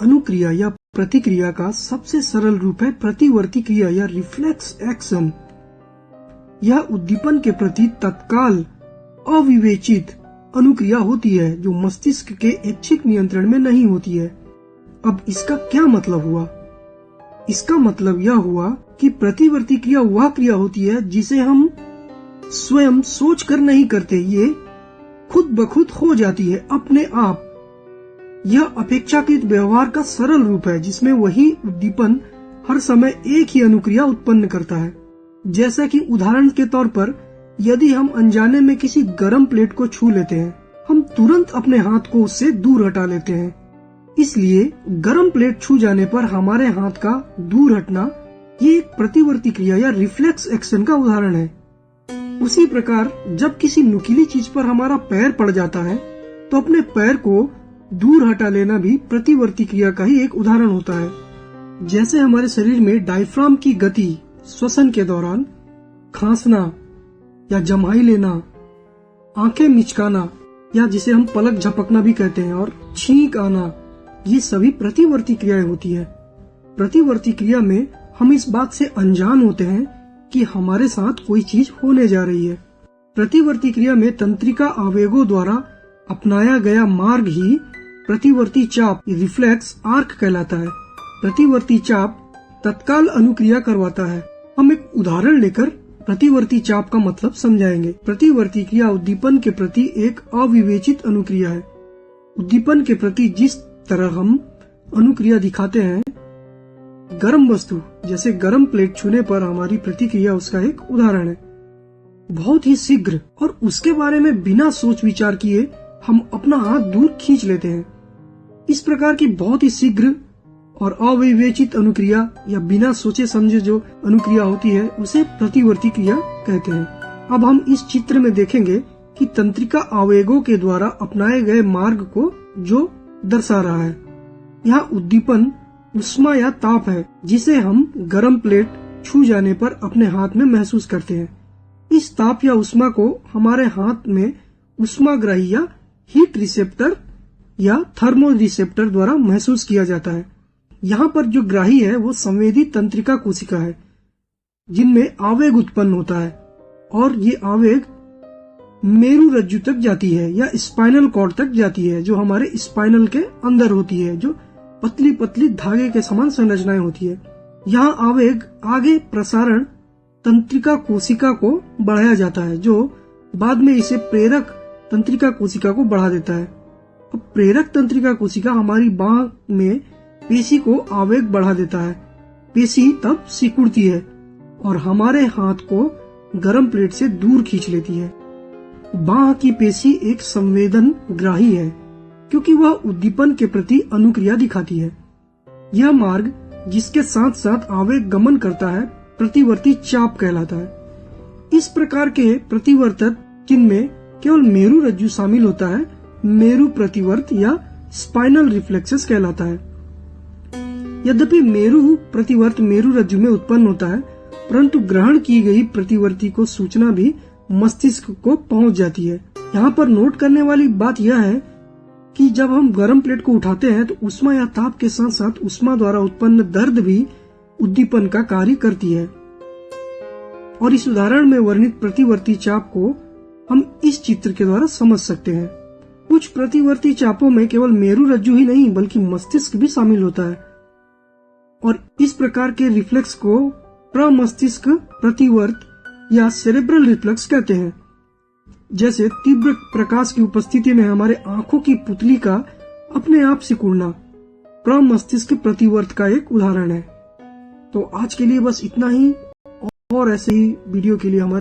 अनुक्रिया या प्रतिक्रिया का सबसे सरल रूप है प्रतिवर्ती क्रिया या रिफ्लेक्स एक्शन। यह उद्दीपन के प्रति तत्काल अविवेचित अनुक्रिया होती है जो मस्तिष्क के ऐच्छिक नियंत्रण में नहीं होती है। अब इसका क्या मतलब हुआ? इसका मतलब यह हुआ कि प्रतिवर्ती क्रिया वह क्रिया होती है जिसे हम स्वयं सोच कर नहीं करते, ये खुद ब खुद हो जाती है अपने आप। यह अपेक्षाकृत व्यवहार का सरल रूप है जिसमें वही उद्दीपन हर समय एक ही अनुक्रिया उत्पन्न करता है। जैसा कि उदाहरण के तौर पर यदि हम अनजाने में किसी गर्म प्लेट को छू लेते हैं, हम तुरंत अपने हाथ को उससे दूर हटा लेते हैं। इसलिए गर्म प्लेट छू जाने पर हमारे हाथ का दूर हटना ये एक प्रतिवर्ती क्रिया या रिफ्लेक्स एक्शन का उदाहरण है। उसी प्रकार जब किसी नुकीली चीज पर हमारा पैर पड़ जाता है तो अपने पैर को दूर हटा लेना भी प्रतिवर्ती क्रिया का ही एक उदाहरण होता है। जैसे हमारे शरीर में डायफ्राम की गति श्वसन के दौरान खांसना या जम्हाई लेना, आंखें मिचकाना या जिसे हम पलक झपकना भी कहते हैं, और छींक आना, ये सभी प्रतिवर्ती क्रियाएं होती है। प्रतिवर्ती क्रिया में हम इस बात से अनजान होते हैं कि हमारे साथ कोई चीज होने जा रही है। प्रतिवर्ती क्रिया में तंत्रिका आवेगों द्वारा अपनाया गया मार्ग ही प्रतिवर्ती चाप रिफ्लेक्स आर्क कहलाता है। प्रतिवर्ती चाप तत्काल अनुक्रिया करवाता है। हम एक उदाहरण लेकर प्रतिवर्ती चाप का मतलब समझाएंगे। प्रतिवर्ती क्रिया उद्दीपन के प्रति एक अविवेचित अनुक्रिया है। उद्दीपन के प्रति जिस तरह हम अनुक्रिया दिखाते हैं, गर्म वस्तु जैसे गर्म प्लेट छूने पर हमारी प्रतिक्रिया उसका एक उदाहरण है। बहुत ही शीघ्र और उसके बारे में बिना सोच विचार किए हम अपना हाथ दूर खींच लेते हैं। इस प्रकार की बहुत ही शीघ्र और अविवेचित अनुक्रिया या बिना सोचे समझे जो अनुक्रिया होती है उसे प्रतिवर्ती क्रिया कहते हैं। अब हम इस चित्र में देखेंगे कि तंत्रिका आवेगों के द्वारा अपनाए गए मार्ग को जो दर्शा रहा है। यहाँ उद्दीपन उष्मा या ताप है जिसे हम गर्म प्लेट छू जाने पर अपने हाथ में महसूस करते हैं। इस ताप या उष्मा को हमारे हाथ में उष्माग्राही या हीट रिसेप्टर या थर्मो रिसेप्टर द्वारा महसूस किया जाता है। यहाँ पर जो ग्राही है वो संवेदी तंत्रिका कोशिका है जिनमें आवेग उत्पन्न होता है, और ये आवेग मेरु रज्जु तक जाती है या स्पाइनल कॉर्ड तक जाती है जो हमारे स्पाइनल के अंदर होती है, जो पतली पतली धागे के समान संरचनाएं होती है। यहाँ आवेग आगे प्रसारण तंत्रिका कोशिका को बढ़ाया जाता है जो बाद में इसे प्रेरक तंत्रिका कोशिका को बढ़ा देता है। अब प्रेरक तंत्रिका कोशिका हमारी बांह में पेशी को आवेग बढ़ा देता है। पेशी तब सिकुड़ती है और हमारे हाथ को गर्म प्लेट से दूर खींच लेती है। बांह की पेशी एक संवेदन ग्राही है क्योंकि वह उद्दीपन के प्रति अनुक्रिया दिखाती है। यह मार्ग जिसके साथ साथ आवेग गमन करता है प्रतिवर्ती चाप कहलाता है। इस प्रकार के प्रतिवर्तक जिनमें केवल मेरु रज्जु शामिल होता है मेरु प्रतिवर्त या स्पाइनल रिफ्लेक्सेस कहलाता है। यद्यपि मेरु प्रतिवर्त मेरु रज्जु में उत्पन्न होता है, परंतु ग्रहण की गई प्रतिवर्ती को सूचना भी मस्तिष्क को पहुंच जाती है। यहाँ पर नोट करने वाली बात यह है कि जब हम गर्म प्लेट को उठाते हैं तो उष्मा या ताप के साथ साथ उष्मा द्वारा उत्पन्न दर्द भी उद्दीपन का कार्य करती है। और इस उदाहरण में वर्णित प्रतिवर्ती चाप को हम इस चित्र के द्वारा समझ सकते हैं। कुछ प्रतिवर्ती चापों में केवल मेरु रज्जु ही नहीं बल्कि मस्तिष्क भी शामिल होता है, और इस प्रकार के रिफ्लेक्स को प्रमस्तिष्क प्रतिवर्त या सेरेब्रल रिफ्लेक्स कहते हैं। जैसे तीव्र प्रकाश की उपस्थिति में हमारे आंखों की पुतली का अपने आप सिकुड़ना प्रमस्तिष्क प्रतिवर्त का एक उदाहरण है। तो आज के लिए बस इतना ही, और ऐसे ही वीडियो के लिए हमारे